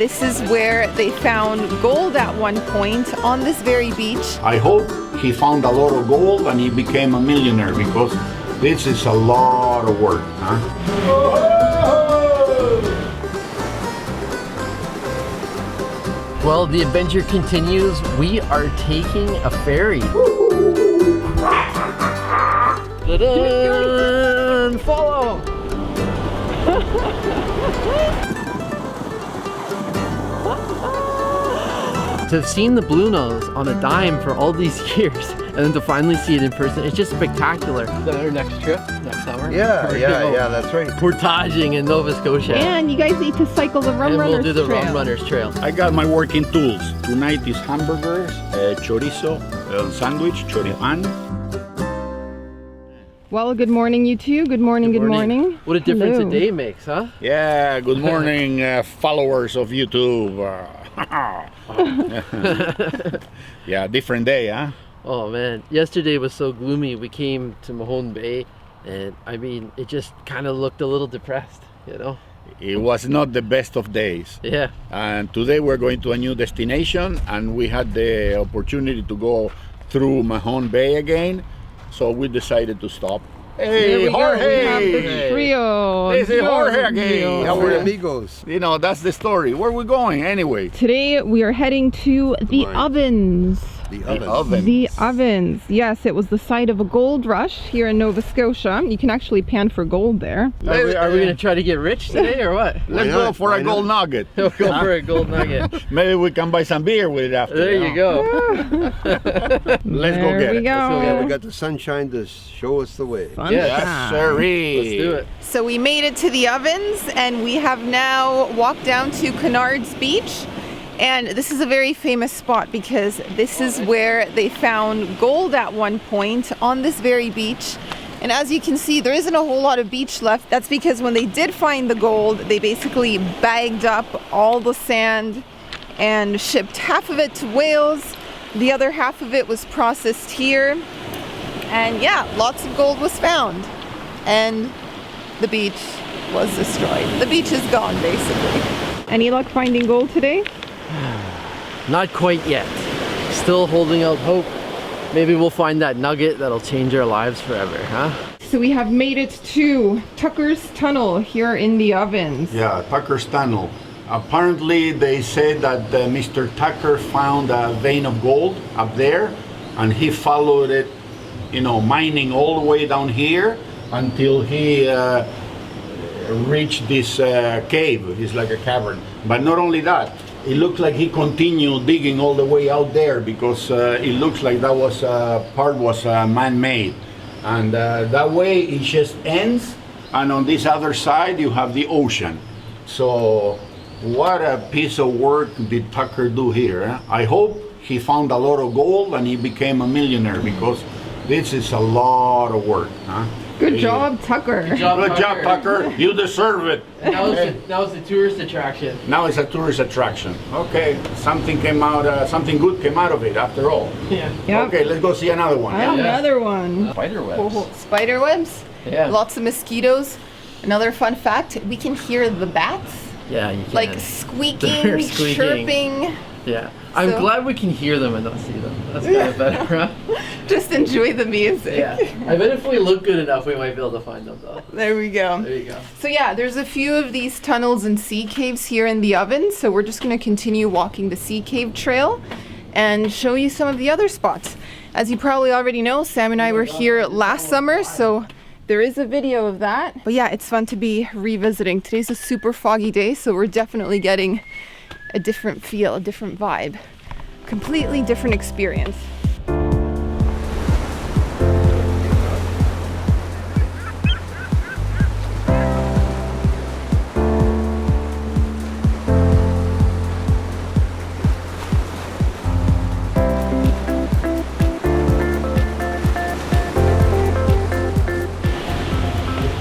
This is where they found gold at one point on this very beach. I hope he found a lot of gold and he became a millionaire, because this is a lot of work, huh? Well, the adventure continues. We are taking a ferry. Ta-da! Follow! To have seen the Bluenose on a dime for all these years, and then to finally see it in person, it's just spectacular. Is that our next trip, next summer? Yeah, that's right. Portaging in Nova Scotia. And you guys need to cycle the Rum Runners We'll do the Trail. Rum Runners Trail. I got my working tools. Tonight is hamburgers, chorizo, sandwich, choripan. Well, good morning, you two. Good morning, good morning. What a difference Hello. a day makes, huh? Yeah, good morning, followers of YouTube. Yeah, different day, huh? Oh man, yesterday was so gloomy. We came to Mahone Bay, and I mean, it just kind of looked a little depressed, you know? It was not the best of days. Yeah. And today we're going to a new destination, and we had the opportunity to go through Mahone Bay again, so we decided to stop. Hey, Jorge! We have the trio. This is Jorge again. Our amigos. You know, that's the story. Where are we going anyway? Today we are heading to the ovens. The ovens. Ovens. The ovens. Yes, it was the site of a gold rush here in Nova Scotia. You can actually pan for gold there. Are we gonna try to get rich today or what? Let's go for a gold nugget. We'll go for a gold nugget. Maybe we can buy some beer with it after. There you go. Let's go There get we it. go. Yeah, we got the sunshine to show us the way. Fun Yes, time. sirree. Let's do it. So we made it to the ovens, and we have now walked down to Canard Beach. And this is a very famous spot because this is where they found gold at one point on this very beach. And as you can see, there isn't a whole lot of beach left. That's because when they did find the gold, they basically bagged up all the sand and shipped half of it to Wales. The other half of it was processed here. And yeah, lots of gold was found. And the beach was destroyed. The beach is gone, basically. Any luck finding gold today? Not quite yet. Still holding out hope. Maybe we'll find that nugget that'll change our lives forever, huh? So we have made it to Tucker's Tunnel here in the ovens. Yeah, Tucker's Tunnel. Apparently they said that Mr. Tucker found a vein of gold up there, and he followed it, you know, mining all the way down here until he reached this cave. It's like a cavern. But not only that, it looks like he continued digging all the way out there, because it looks like that was part was man-made. And that way it just ends, and on this other side you have the ocean. So what a piece of work did Tucker do here, eh? I hope he found a lot of gold and he became a millionaire, because this is a lot of work, huh? Good job, Tucker. Good job, Good job, Tucker. You deserve it. That was the tourist attraction. Now it's a tourist attraction. Okay, something came out. Something good came out of it after all. Yeah. Yep. Okay, let's go see another one. Another one. Spiderwebs. Spiderwebs. Yeah. Lots of mosquitoes. Another fun fact, we can hear the bats Yeah, you can. like They're squeaking, squeaking. chirping. Yeah. I'm So- glad we can hear them and not see them. That's kind of better, huh? Just enjoy the music. Yeah. I bet if we look good enough, we might be able to find them though. There we go. There you go. So yeah, there's a few of these tunnels and sea caves here in the oven. So we're just going to continue walking the sea cave trail and show you some of the other spots. As you probably already know, Sam and I were here last summer, so there is a video of that. But yeah, it's fun to be revisiting. Today's a super foggy day, so we're definitely getting a different feel, a different vibe. Completely different experience.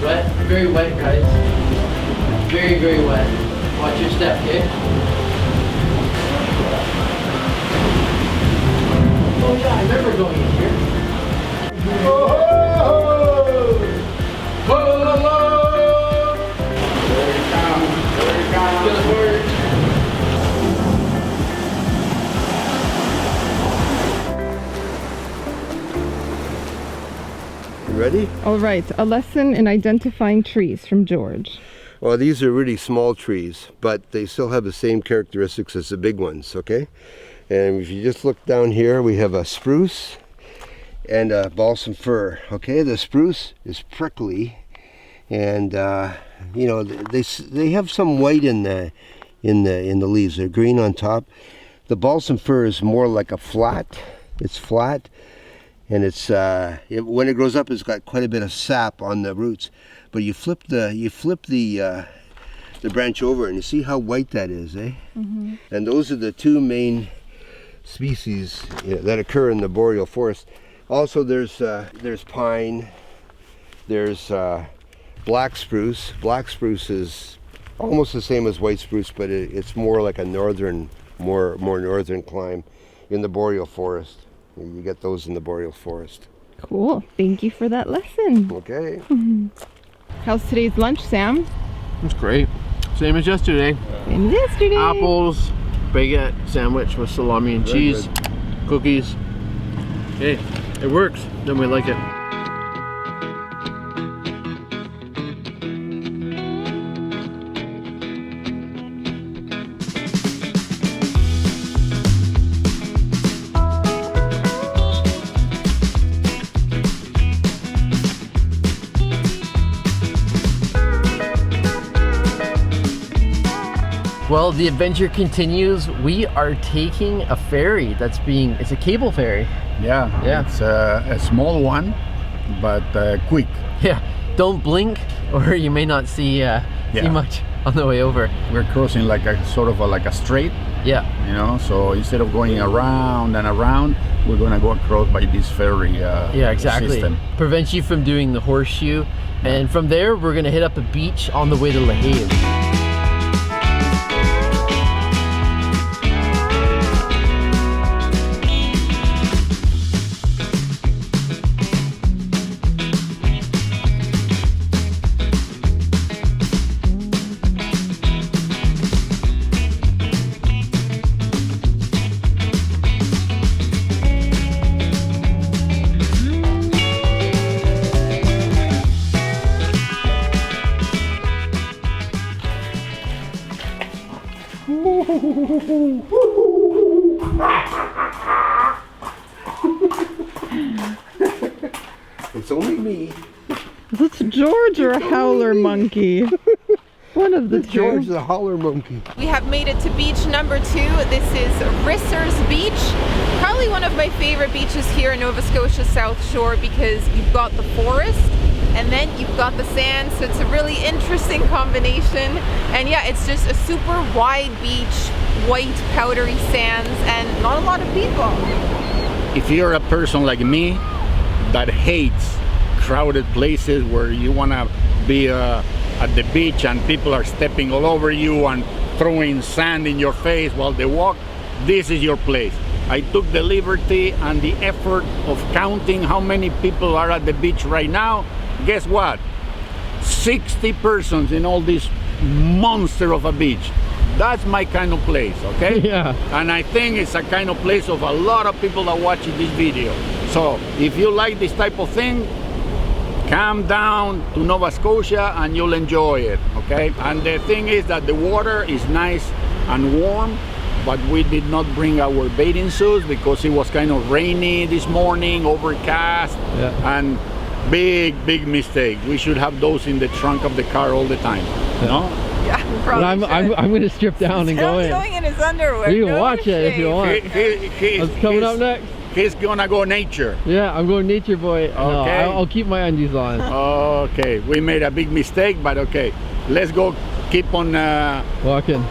Wet, very wet, guys. Very, very wet. Watch your step, okay? Oh Ready? All right, a lesson in identifying trees from George. Well, these are really small trees, but they still have the same characteristics as the big ones, okay? And if you just look down here, we have a spruce and a balsam fir, okay? The spruce is prickly, and you know, they have some white in the leaves. They're green on top. The balsam fir is more like a flat. It's flat, and it's when it grows up, it's got quite a bit of sap on the roots. But you flip the branch over, and you see how white that is, eh? Mm-hmm. And those are the two main species that occur in the boreal forest. Also, there's pine. There's black spruce. Black spruce is almost the same as white spruce, but it's more like a northern, more northern climb in the boreal forest. You get those in the boreal forest. Cool. Thank you for that lesson. Okay. How's today's lunch, Sam? It's great. Same as yesterday. Same as yesterday. Apples, baguette sandwich with salami and Very cheese, cookies. Hey, it works. Then we like it. Well, the adventure continues. We are taking a ferry it's a cable ferry. Yeah. It's a small one, but quick. Yeah, don't blink or you may not see much on the way over. We're crossing like a sort of like a strait. Yeah. You know, so instead of going around and around, we're gonna go across by this ferry yeah, exactly. system. Prevents you from doing the horseshoe. And from there, we're gonna hit up a beach on the way to LaHave. It's only me. Is this George or a howler monkey? One of the two. George the howler monkey. We have made it to beach number 2. This is Risser's Beach. Probably one of my favorite beaches here in Nova Scotia South Shore because you've got the forest and then you've got the sand, so it's a really interesting combination. And yeah, it's just a super wide beach, white powdery sands, and not a lot of people. If you're a person like me that hates crowded places where you want to be at the beach and people are stepping all over you and throwing sand in your face while they walk, this is your place. I took the liberty and the effort of counting how many people are at the beach right now. Guess what? 60 persons in all this monster of a beach. That's my kind of place, okay? Yeah. And I think it's a kind of place of a lot of people that watch this video. So if you like this type of thing, come down to Nova Scotia and you'll enjoy it, okay? And the thing is that the water is nice and warm, but we did not bring our bathing suits because it was kind of rainy this morning, overcast, and big mistake. We should have those in the trunk of the car all the time, no? Yeah, probably I'm going to strip down and go in. Going in his underwear. You can watch it if you want. What's coming up next? He's gonna go nature. Yeah, I'm going nature boy. Okay. No, I'll keep my undies on. Okay, we made a big mistake, but okay. Let's go keep on walking.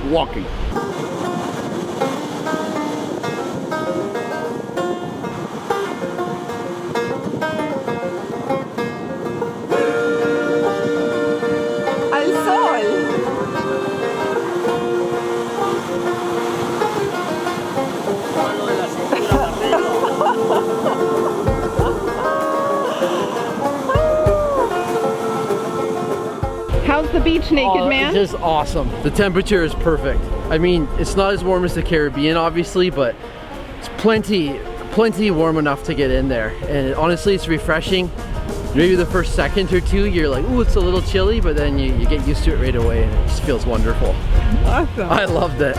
How's the beach, naked man? It's just awesome. The temperature is perfect. I mean, it's not as warm as the Caribbean, obviously, but it's plenty warm enough to get in there. And honestly, it's refreshing. Maybe the first second or two, you're like, ooh, it's a little chilly, but then you get used to it right away and it just feels wonderful. Awesome. I loved it.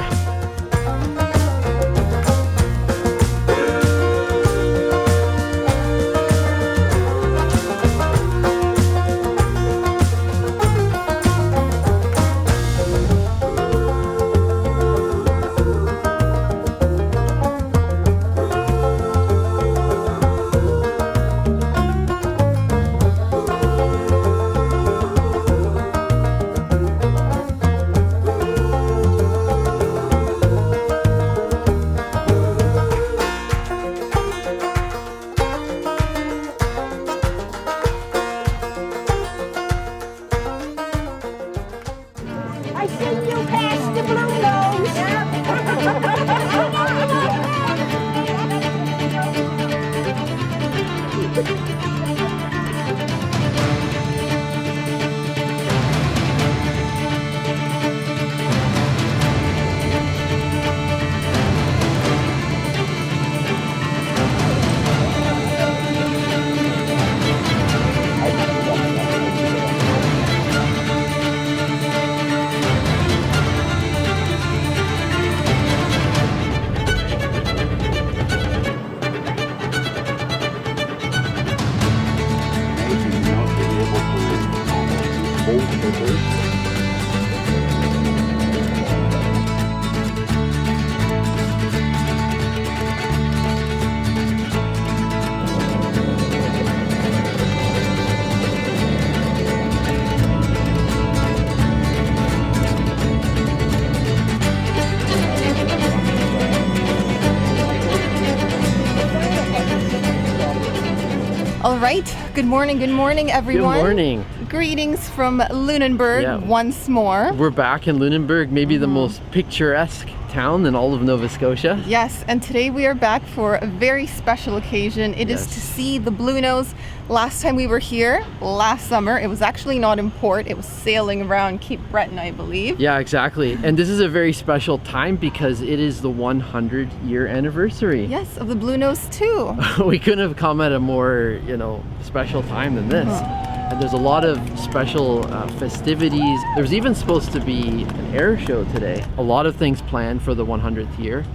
I think you passed the blue All right. Good morning, everyone. Good morning. Greetings from Lunenburg once more. We're back in Lunenburg, maybe the most picturesque town in all of Nova Scotia. Yes, and today we are back for a very special occasion. It is to see the Bluenose. Last time we were here, last summer, it was actually not in port. It was sailing around Cape Breton, I believe. Yeah, exactly. And this is a very special time because it is the 100-year anniversary. Yes, of the Bluenose II. We couldn't have come at a more, special time than this. And there's a lot of special festivities. There's even supposed to be an air show today. A lot of things planned for the 100th year.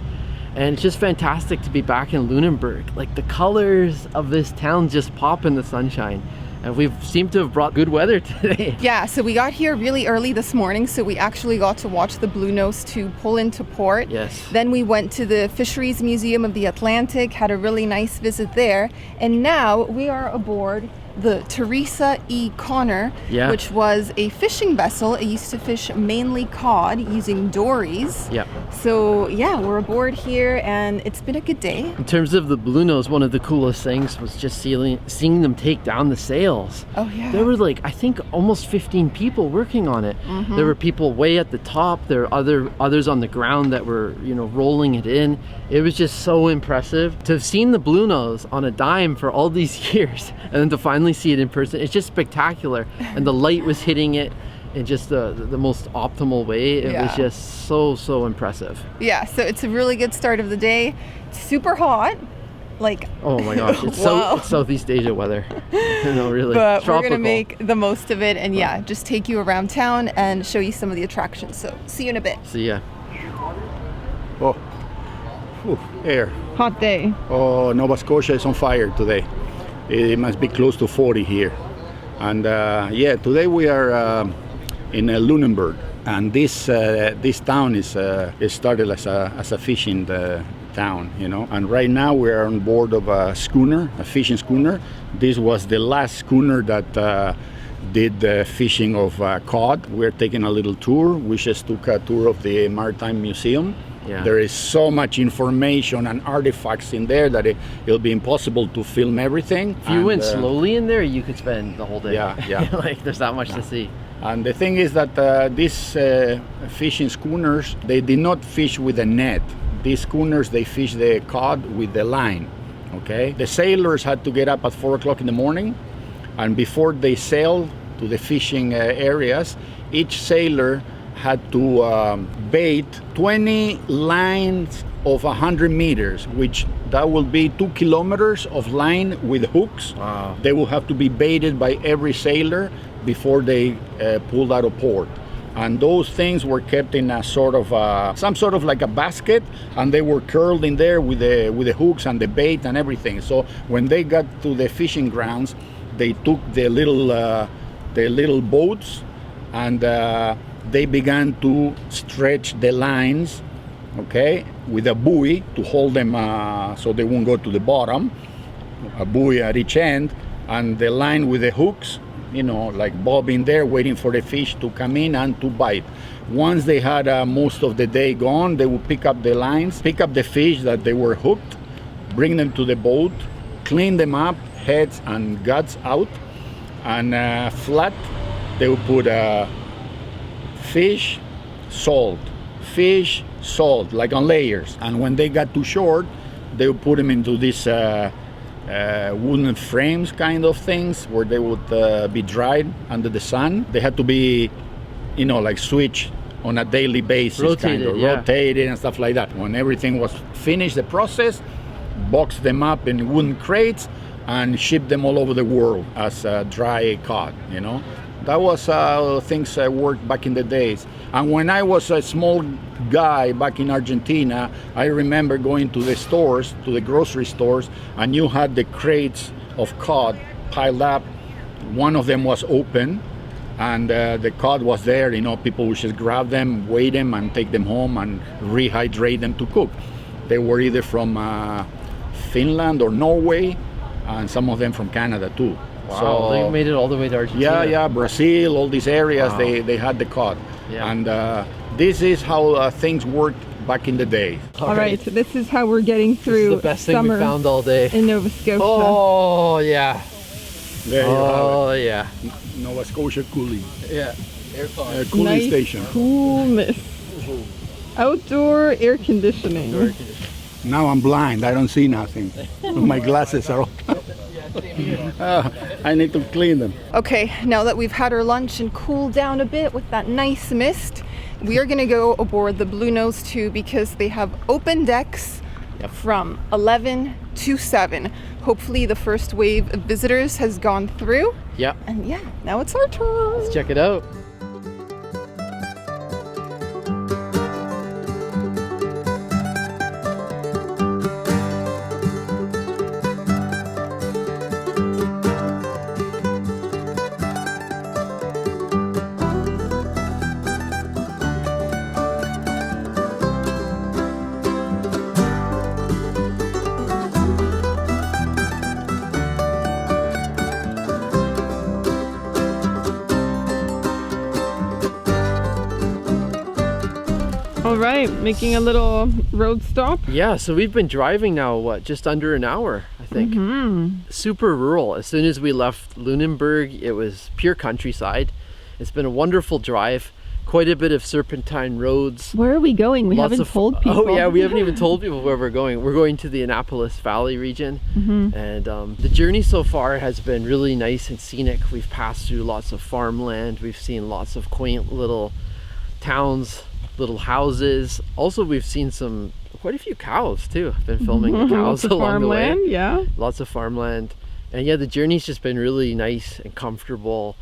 And it's just fantastic to be back in Lunenburg. Like, the colors of this town just pop in the sunshine. And we've seemed to have brought good weather today. Yeah, so we got here really early this morning, so we actually got to watch the Bluenose II pull into port. Yes. Then we went to the Fisheries Museum of the Atlantic, had a really nice visit there. And now we are aboard the Teresa E. Connor, which was a fishing vessel. It used to fish mainly cod using dories. Yeah. So yeah, we're aboard here and it's been a good day. In terms of the Bluenose, one of the coolest things was just seeing them take down the sails. Oh yeah. There were I think almost 15 people working on it. There were people way at the top. There were others on the ground that were, rolling it in. It was just so impressive to have seen the Bluenose on a dime for all these years and then to finally see it in person. It's just spectacular. And the light was hitting it in just the most optimal way. It was just so impressive. Yeah, so it's a really good start of the day. It's super hot. Oh my gosh, it's Southeast Asia weather. Really. But tropical. We're gonna make the most of it and just take you around town and show you some of the attractions. So see you in a bit. See ya. Oh, air. Hot day. Oh, Nova Scotia is on fire today. It must be close to 40 here. And today we are in Lunenburg. And this town is started as a fishing town, And right now we are on board of a schooner, a fishing schooner. This was the last schooner that did the fishing of cod. We're taking a little tour. We just took a tour of the Maritime Museum. Yeah. There is so much information and artifacts in there that it'll be impossible to film everything. If you went slowly in there, you could spend the whole day. Yeah. There's that much to see. And the thing is that these fishing schooners, they did not fish with a net. These schooners, they fish the cod with the line, okay? The sailors had to get up at 4 o'clock in the morning, and before they sailed to the fishing areas, each sailor had to bait 20 lines of 100 meters, which that will be 2 kilometers of line with hooks. Wow. They will have to be baited by every sailor before they pulled out of port. And those things were kept in a sort of some sort of like a basket, and they were curled in there with the hooks and the bait and everything. So when they got to the fishing grounds, they took the little boats, and they began to stretch the lines, okay, with a buoy to hold them so they won't go to the bottom, a buoy at each end, and the line with the hooks, you know, like bobbing there, waiting for the fish to come in and to bite. Once they had most of the day gone, they would pick up the lines, pick up the fish that they were hooked, bring them to the boat, clean them up, heads and guts out, and flat, they would put fish, salt, like on layers. And when they got too short, they would put them into this wooden frames kind of things where they would be dried under the sun. They had to be, you know, like switched on a daily basis, rotated and stuff like that. When everything was finished, the process, box them up in wooden crates and ship them all over the world as dry cod, you know. That was how things worked back in the days. And when I was a small guy back in Argentina, I remember going to the stores, to the grocery stores, and you had the crates of cod piled up. One of them was open, and the cod was there. You know, people would just grab them, weigh them, and take them home and rehydrate them to cook. They were either from Finland or Norway, and some of them from Canada too. Wow, so they made it all the way to Argentina. Yeah, Brazil, all these areas, Wow. they had the cod. Yeah. And this is how things worked back in the day. All right, so this is how we're getting This through is the best thing we summer found all day. in Nova Scotia. Oh yeah. There you Oh have yeah. it. Nova Scotia cooling. Yeah. Cooling Nice, station. coolness. Outdoor air conditioning. Now I'm blind, I don't see nothing. My glasses are all... I need to clean them. Okay, now that we've had our lunch and cooled down a bit with that nice mist, we are going to go aboard the Bluenose II because they have open decks from 11 to 7. Hopefully the first wave of visitors has gone through. Yep. And yeah, now it's our turn. Let's check it out. All right, making a little road stop. Yeah, so we've been driving now, what, just under an hour, I think. Super rural. As soon as we left Lunenburg, it was pure countryside. It's been a wonderful drive. Quite a bit of serpentine roads. Where are we going? We haven't told people. Oh yeah, we haven't even told people where we're going. We're going to the Annapolis Valley region. And the journey so far has been really nice and scenic. We've passed through lots of farmland. We've seen lots of quaint little towns, little houses. Also, we've seen quite a few cows too. I've been filming the cows along the way. Farmland, yeah. Lots of farmland. And yeah, the journey's just been really nice and comfortable.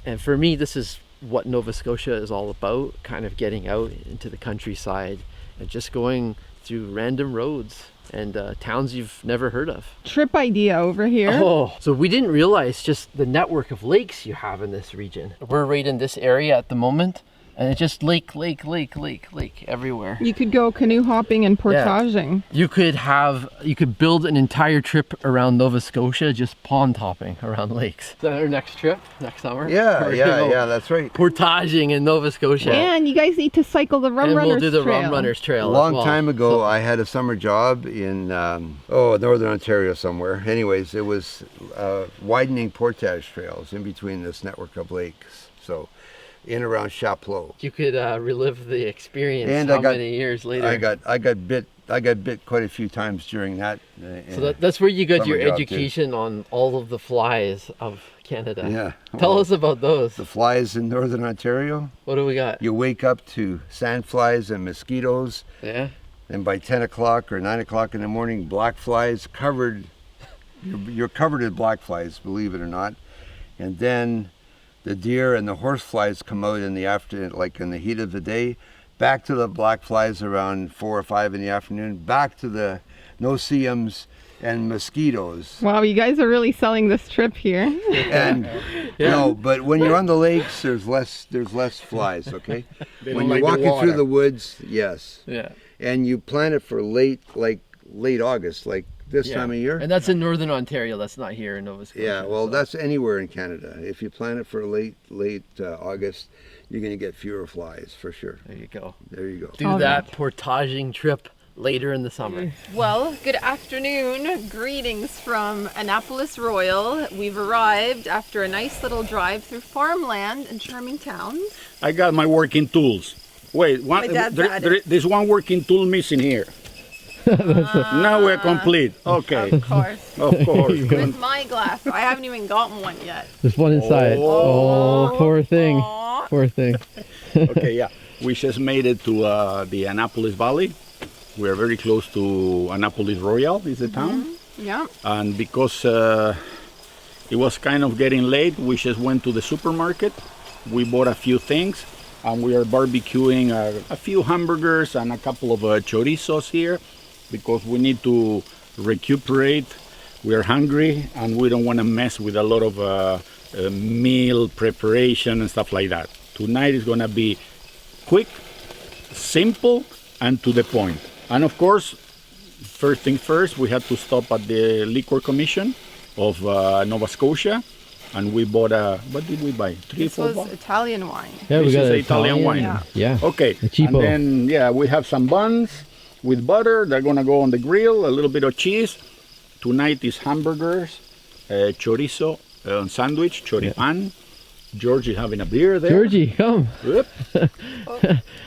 And for me, this is what Nova Scotia is all about, kind of getting out into the countryside and just going through random roads and towns you've never heard of. Trip idea over here. Oh, so we didn't realize just the network of lakes you have in this region. We're right in this area at the moment, and it's just lake everywhere. You could go canoe hopping and portaging. You could build an entire trip around Nova Scotia just pond hopping around lakes. Is that our next trip next summer? Yeah, that's right. Portaging in Nova Scotia. And you guys need to cycle the Rum And Runners we'll do the Trail. Rum Runners Trail A as long well. time ago, So- I had a summer job in northern Ontario somewhere. Anyways, it was widening portage trails in between this network of lakes. So in around Chapleau. You could relive the experience. And how many years later? I got bit quite a few times during that. So that's where you got your summer job, too. education on all of the flies of Canada. Yeah. Tell Well, us about those. the flies in northern Ontario. What do we got? You wake up to sandflies and mosquitoes, Yeah. and by 10 o'clock or 9 o'clock in the morning, black flies covered. You're covered in black flies, believe it or not. And then the deer and the horse flies come out in the afternoon, like in the heat of the day. Back to the black flies around 4 or 5 in the afternoon. Back to the no-see-ums and mosquitoes. Wow, you guys are really selling this trip here. And no, but when you're on the lakes, there's less flies. Okay. They When don't you're like the walking through water. the woods, yes. Yeah. And you plan it for late August, like this time of year. And that's in northern Ontario. That's not here in Nova Scotia. Yeah, well, so. that's anywhere in Canada. If you plan it for late August, you're going to get fewer flies for sure. There you go. There you go. Do All that portaging trip later in the summer. Well, good afternoon. Greetings from Annapolis Royal. We've arrived after a nice little drive through farmland and charming towns. I got my working tools. Wait, My dad's at it. there's one working tool missing here. Now we're complete. Okay, Of course. of course. With my glass. I haven't even gotten one yet. There's one inside. Oh. poor thing. Aw. Poor thing. Okay, yeah. We just made it to the Annapolis Valley. We're very close to Annapolis Royal, is the town. Yeah. And because it was kind of getting late, we just went to the supermarket. We bought a few things, and we are barbecuing a few hamburgers and a couple of chorizos here because we need to recuperate. We are hungry, and we don't want to mess with a lot of meal preparation and stuff like that. Tonight is going to be quick, simple, and to the point. And of course, first thing first, we had to stop at the Liquor Commission of Nova Scotia, and we bought what did we buy? Three, This four was bottles? Italian wine. Yeah, This we got is an Italian wine. Yeah. Okay, A cheapo. and then yeah, we have some buns with butter. They're gonna go on the grill. A little bit of cheese. Tonight is hamburgers, chorizo sandwich, choripan. George is having a beer there. Georgie, come. Yep.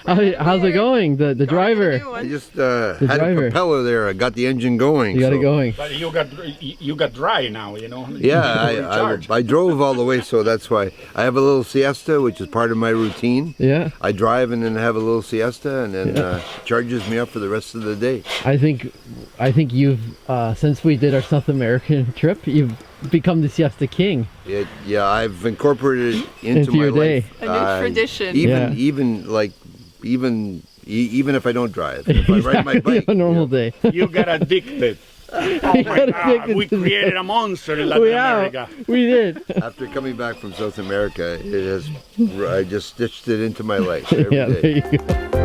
How's it going? The driver. I just had driver. a propeller there. I got the engine going. You got it so- going. But you got dry now, you know. Yeah, Recharge. I drove all the way, so that's why I have a little siesta, which is part of my routine. Yeah. I drive and then have a little siesta, and then charges me up for the rest of the day. I think you've since we did our South American trip, you've become the siesta king. Yeah, I've incorporated it into my your day. life. A new tradition. Even if I don't drive, if I ride my bike. A normal day. You got addicted. Oh my got God, addicted we to created a monster in Latin We America. have. We did. After coming back from South America, I just stitched it into my life every Yeah, day. there you go.